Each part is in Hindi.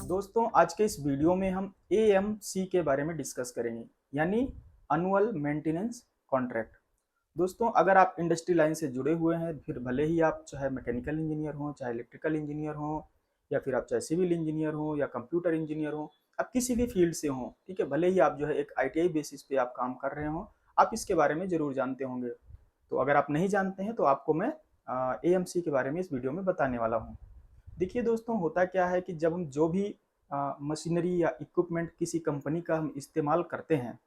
दोस्तों आज के इस वीडियो में हम एएमसी के बारे में डिस्कस करेंगे यानी एनुअल मेंटेनेंस कॉन्ट्रैक्ट। दोस्तों अगर आप इंडस्ट्री लाइन से जुड़े हुए हैं, फिर भले ही आप चाहे मैकेनिकल इंजीनियर हो, चाहे इलेक्ट्रिकल इंजीनियर हो, या फिर आप चाहे सिविल इंजीनियर हो या कंप्यूटर इंजीनियर हो, आप किसी भी फील्ड से हो, ठीक है, भले ही आप जो है एक आईटीआई बेसिस पे आप काम कर रहे हो, आप इसके बारे में जरूर जानते होंगे। तो अगर आप नहीं जानते हैं तो आपको मैं एएमसी के बारे में इस वीडियो में बताने वाला हूँ। देखिए दोस्तों, होता क्या है कि जब हम जो भी मशीनरी या इक्विपमेंट किसी कंपनी का हम इस्तेमाल करते हैं,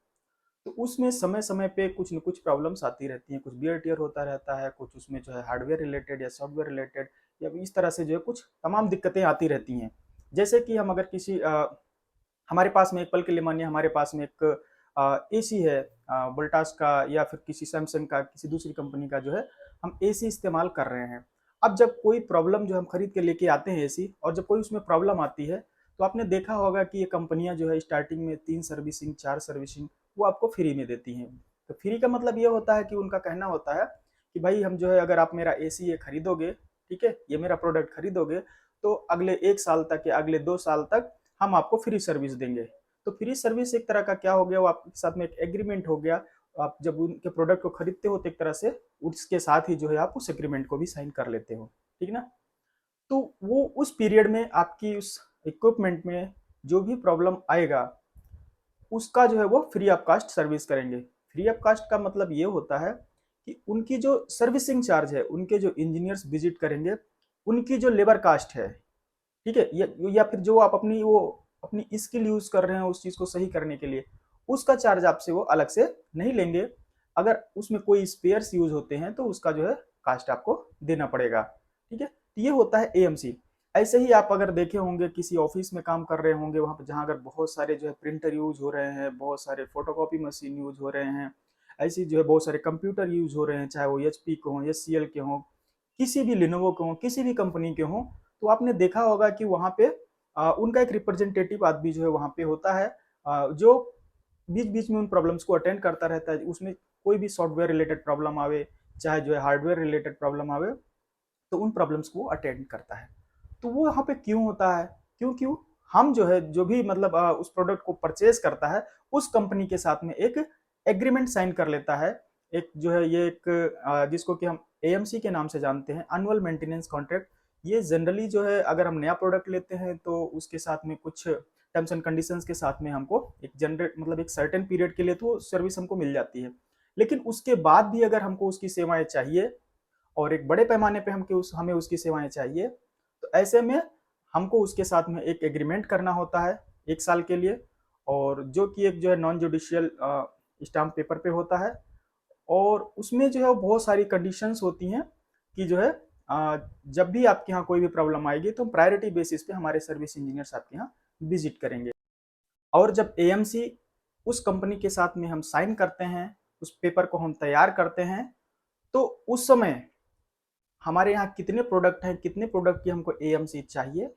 तो उसमें समय समय पे कुछ न कुछ प्रॉब्लम्स आती रहती हैं, कुछ बियर टियर होता रहता है, कुछ उसमें जो है हार्डवेयर रिलेटेड या सॉफ्टवेयर रिलेटेड या इस तरह से जो है कुछ तमाम दिक्कतें आती रहती हैं। जैसे कि हम अगर किसी हमारे पास में एक पल के लिए मानिए हमारे पास में एक एसी है, वोल्टास का या फिर किसी सैमसंग का, किसी दूसरी कंपनी का जो है हम एसी इस्तेमाल कर रहे हैं। अब जब कोई प्रॉब्लम जो हम खरीद के लेके आते हैं एसी, और जब कोई उसमें प्रॉब्लम आती है, तो आपने देखा होगा कि ये कंपनियां जो है स्टार्टिंग में 3 सर्विसिंग 4 सर्विसिंग वो आपको फ्री में देती हैं। तो फ्री का मतलब ये होता है कि उनका कहना होता है कि भाई हम जो है अगर आप मेरा एसी ये खरीदोगे, ठीक है, ये मेरा प्रोडक्ट खरीदोगे, तो अगले 1 साल तक या अगले 2 साल तक हम आपको फ्री सर्विस देंगे। तो फ्री सर्विस एक तरह का क्या हो गया, वो आपके साथ में एक एग्रीमेंट हो गया। आप जब उनके प्रोडक्ट को खरीदते हो तो एक तरह से उसके साथ ही जो है आप उस एग्रीमेंट को भी साइन कर लेते हो, ठीक ना। तो वो उस पीरियड में आपकी उस इक्विपमेंट में जो भी प्रॉब्लम आएगा, उसका जो है वो फ्री ऑफ कास्ट सर्विस करेंगे। फ्री ऑफ कास्ट का मतलब ये होता है कि उनकी जो सर्विसिंग चार्ज है, उनके जो इंजीनियर्स विजिट करेंगे, उनकी जो लेबर कास्ट है, ठीक है, या फिर जो आप अपनी स्किल यूज कर रहे हैं उस चीज को सही करने के लिए, उसका चार्ज आपसे वो अलग से नहीं लेंगे। अगर उसमें कोई स्पेयर्स यूज होते हैं तो उसका जो है कास्ट आपको देना पड़ेगा, ठीक है। तो ये होता है एएमसी। ऐसे ही आप अगर देखे होंगे किसी ऑफिस में काम कर रहे होंगे, वहां पर जहां अगर बहुत सारे जो है प्रिंटर यूज हो रहे हैं, बहुत सारे फोटोकॉपी मशीन यूज हो रहे हैं, ऐसी जो है बहुत सारे कंप्यूटर यूज हो रहे हैं, चाहे वो एचपी के हों, एचसीएल के हों, किसी भी लिनोवो के हों, किसी भी कंपनी के हों, तो आपने देखा होगा कि वहां पे उनका एक रिप्रेजेंटेटिव आदमी जो है वहां पे होता है, जो बीच बीच में उन प्रॉब्लम्स को अटेंड करता रहता है। उसमें कोई भी सॉफ्टवेयर रिलेटेड प्रॉब्लम आवे, चाहे जो है हार्डवेयर रिलेटेड प्रॉब्लम आवे, तो उन प्रॉब्लम्स को वो अटेंड करता है। तो वो यहाँ पे क्यों होता है, क्यों क्यों हम जो है जो भी मतलब उस प्रोडक्ट को परचेज करता है, उस कंपनी के साथ में एक एग्रीमेंट साइन कर लेता है। एक जो है ये एक जिसको कि हम एएमसी के नाम से जानते हैं, एनुअल मेंटेनेंस कॉन्ट्रैक्ट। ये जनरली जो है अगर हम नया प्रोडक्ट लेते हैं तो उसके साथ में कुछ टर्म्स एंड कंडीशंस के साथ में हमको एक जनरेट मतलब एक सर्टेन पीरियड के लिए तो सर्विस हमको मिल जाती है। लेकिन उसके बाद भी अगर हमको उसकी सेवाएं चाहिए और एक बड़े पैमाने पे हमें उसकी सेवाएं चाहिए, तो ऐसे में हमको उसके साथ में एक एग्रीमेंट करना होता है 1 साल के लिए, और जो कि एक जो है नॉन जुडिशियल स्टाम्प पेपर पे होता है। और उसमें जो है बहुत सारी कंडीशंस होती हैं कि जो है जब भी आपके यहाँ कोई भी प्रॉब्लम आएगी तो प्रायोरिटी बेसिस पे हमारे सर्विस इंजीनियर्स आपके यहाँ विजिट करेंगे। और जब एएमसी उस कंपनी के साथ में हम साइन करते हैं, उस पेपर को हम तैयार करते हैं, तो उस समय हमारे यहाँ कितने प्रोडक्ट हैं, कितने प्रोडक्ट की हमको एएमसी चाहिए,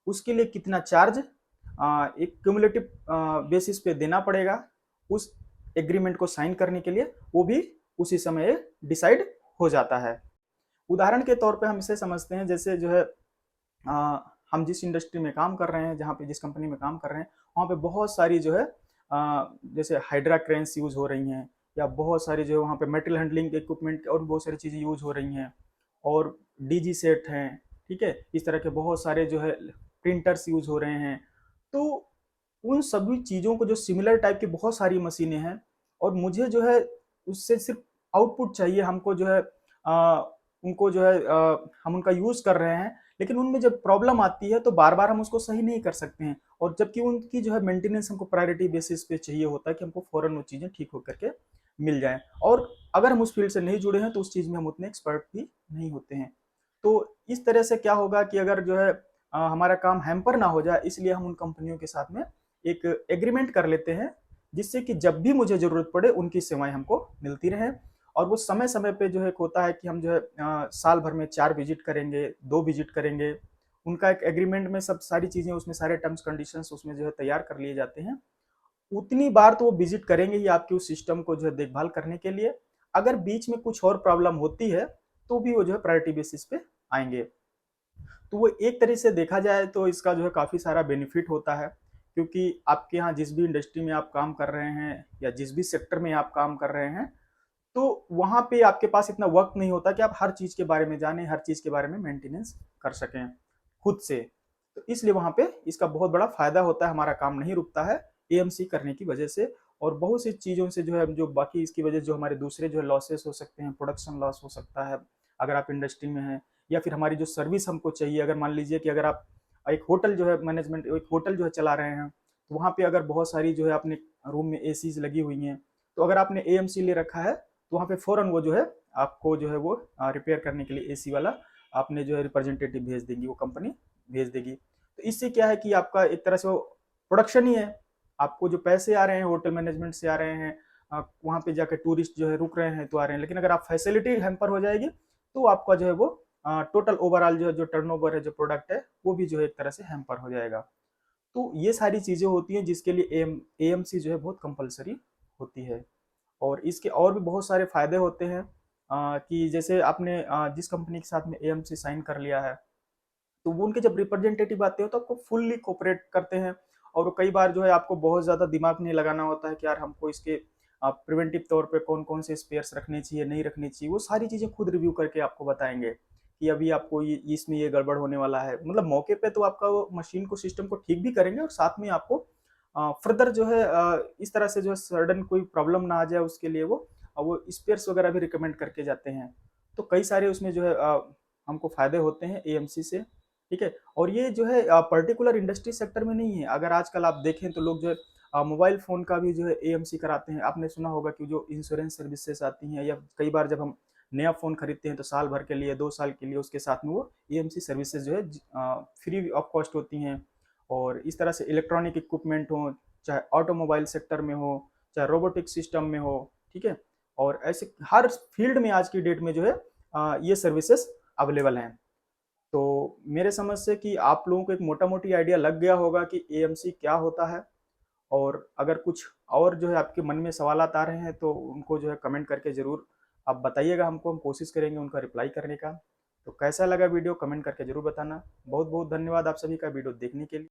उसके लिए कितना चार्ज एक क्यूमुलेटिव बेसिस पे देना पड़ेगा उस एग्रीमेंट को साइन करने के लिए, वो भी उसी समय डिसाइड हो जाता है। उदाहरण के तौर पे हम इसे समझते हैं, जैसे जो है हम जिस इंडस्ट्री में काम कर रहे हैं, जहाँ पे जिस कंपनी में काम कर रहे हैं, वहाँ पे बहुत सारी जो है जैसे हाइड्रा क्रेन्स यूज हो रही हैं, या बहुत सारी जो है वहाँ पे मेटल हैंडलिंग इक्विपमेंट और बहुत सारी चीज़ें यूज हो रही हैं, और डीजी सेट हैं, ठीक है, इस तरह के बहुत सारे जो है प्रिंटर्स यूज हो रहे हैं। तो उन सभी चीज़ों को जो सिमिलर टाइप की बहुत सारी मशीनें हैं, और मुझे जो है उससे सिर्फ आउटपुट चाहिए, हमको जो है उनको जो है हम उनका यूज़ कर रहे हैं, लेकिन उनमें जब प्रॉब्लम आती है तो बार बार हम उसको सही नहीं कर सकते हैं, और जबकि उनकी जो है मेंटेनेंस हमको प्रायोरिटी बेसिस पे चाहिए होता है कि हमको फौरन वो चीज़ें ठीक होकर के मिल जाएं। और अगर हम उस फील्ड से नहीं जुड़े हैं तो उस चीज़ में हम उतने एक्सपर्ट भी नहीं होते हैं। तो इस तरह से क्या होगा कि अगर जो है हमारा काम हैम्पर ना हो जाए, इसलिए हम उन कंपनियों के साथ में एक एग्रीमेंट कर लेते हैं, जिससे कि जब भी मुझे ज़रूरत पड़े उनकी सेवाएं हमको मिलती रहें। और वो समय समय पे जो है होता है कि हम जो है साल भर में 4 विजिट करेंगे, 2 विजिट करेंगे। उनका एक एग्रीमेंट में सब सारी चीज़ें, उसमें सारे टर्म्स कंडीशंस उसमें जो है तैयार कर लिए जाते हैं। उतनी बार तो वो विजिट करेंगे ही आपके उस सिस्टम को जो है देखभाल करने के लिए। अगर बीच में कुछ और प्रॉब्लम होती है तो भी वो जो है प्रायोरिटी बेसिस पे आएंगे। तो वो एक तरह से देखा जाए तो इसका जो है काफ़ी सारा बेनिफिट होता है, क्योंकि आपके यहाँ जिस भी इंडस्ट्री में आप काम कर रहे हैं या जिस भी सेक्टर में आप काम कर रहे हैं, तो वहाँ पे आपके पास इतना वक्त नहीं होता कि आप हर चीज़ के बारे में जानें, हर चीज़ के बारे में मेंटेनेंस कर सकें खुद से। तो इसलिए वहाँ पे इसका बहुत बड़ा फ़ायदा होता है, हमारा काम नहीं रुकता है एएमसी करने की वजह से। और बहुत सी चीज़ों से जो है, जो बाकी इसकी वजह जो हमारे दूसरे जो है लॉसेस हो सकते हैं, प्रोडक्शन लॉस हो सकता है अगर आप इंडस्ट्री में हैं, या फिर हमारी जो सर्विस हमको चाहिए, अगर मान लीजिए कि अगर आप एक होटल जो है मैनेजमेंट, एक होटल जो है चला रहे हैं, तो वहाँ पे अगर बहुत सारी जो है अपने रूम में एसीज लगी हुई हैं, तो अगर आपने एएमसी ले रखा है तो वहाँ पे फ़ौरन वो जो है आपको जो है वो रिपेयर करने के लिए एसी वाला आपने जो है रिप्रेजेंटेटिव भेज देंगी, वो कंपनी भेज देगी। तो इससे क्या है कि आपका एक तरह से वो प्रोडक्शन ही है, आपको जो पैसे आ रहे हैं होटल मैनेजमेंट से आ रहे हैं, वहाँ पे जाकर टूरिस्ट जो है रुक रहे हैं तो आ रहे हैं। लेकिन अगर आप फैसिलिटी हैम्पर हो जाएगी तो आपका जो है वो टोटल ओवरऑल जो है जो टर्नओवर है, जो प्रोडक्ट है, वो भी जो है एक तरह से हैम्पर हो जाएगा। तो ये सारी चीज़ें होती हैं जिसके लिए एएमसी जो है बहुत कंपलसरी होती है। और इसके और भी बहुत सारे फायदे होते हैं, कि जैसे आपने जिस कंपनी के साथ में एएमसी साइन कर लिया है, तो वो उनके जब रिप्रेजेंटेटिव आते हो तो आपको फुल्ली कोऑपरेट करते हैं। और वो कई बार जो है आपको बहुत ज़्यादा दिमाग नहीं लगाना होता है कि यार हमको इसके प्रिवेंटिव तौर पे कौन कौन से स्पेयर्स रखने चाहिए, नहीं रखनी चाहिए, वो सारी चीज़ें खुद रिव्यू करके आपको बताएंगे कि अभी आपको ये इसमें ये गड़बड़ होने वाला है। मतलब मौके पे तो आपका वो मशीन को, सिस्टम को ठीक भी करेंगे और साथ में आपको फर्दर जो है इस तरह से जो है सडन कोई प्रॉब्लम ना आ जाए उसके लिए वो स्पेयर्स वगैरह भी रिकमेंड करके जाते हैं। तो कई सारे उसमें जो है हमको फायदे होते हैं एएमसी से, ठीक है। और ये जो है पर्टिकुलर इंडस्ट्री सेक्टर में नहीं है, अगर आजकल आप देखें तो लोग जो है मोबाइल फ़ोन का भी जो है एएमसी कराते हैं। आपने सुना होगा कि जो इंश्योरेंस सर्विसेज आती हैं, या कई बार जब हम नया फ़ोन खरीदते हैं तो साल भर के लिए, 2 साल के लिए उसके साथ में वो एएमसी सर्विसेज जो है फ्री ऑफ कॉस्ट होती हैं। और इस तरह से इलेक्ट्रॉनिक इक्विपमेंट हो, चाहे ऑटोमोबाइल सेक्टर में हो, चाहे रोबोटिक सिस्टम में हो, ठीक है। और ऐसे हर फील्ड में आज की डेट में जो है ये सर्विसेज अवेलेबल हैं। तो मेरे समझ से कि आप लोगों को एक मोटा मोटी आइडिया लग गया होगा कि एएमसी क्या होता है। और अगर कुछ और जो है आपके मन में सवालात आ रहे हैं तो उनको जो है कमेंट करके ज़रूर आप बताइएगा हमको, हम कोशिश करेंगे उनका रिप्लाई करने का। तो कैसा लगा वीडियो कमेंट करके ज़रूर बताना। बहुत बहुत धन्यवाद आप सभी का वीडियो देखने के लिए।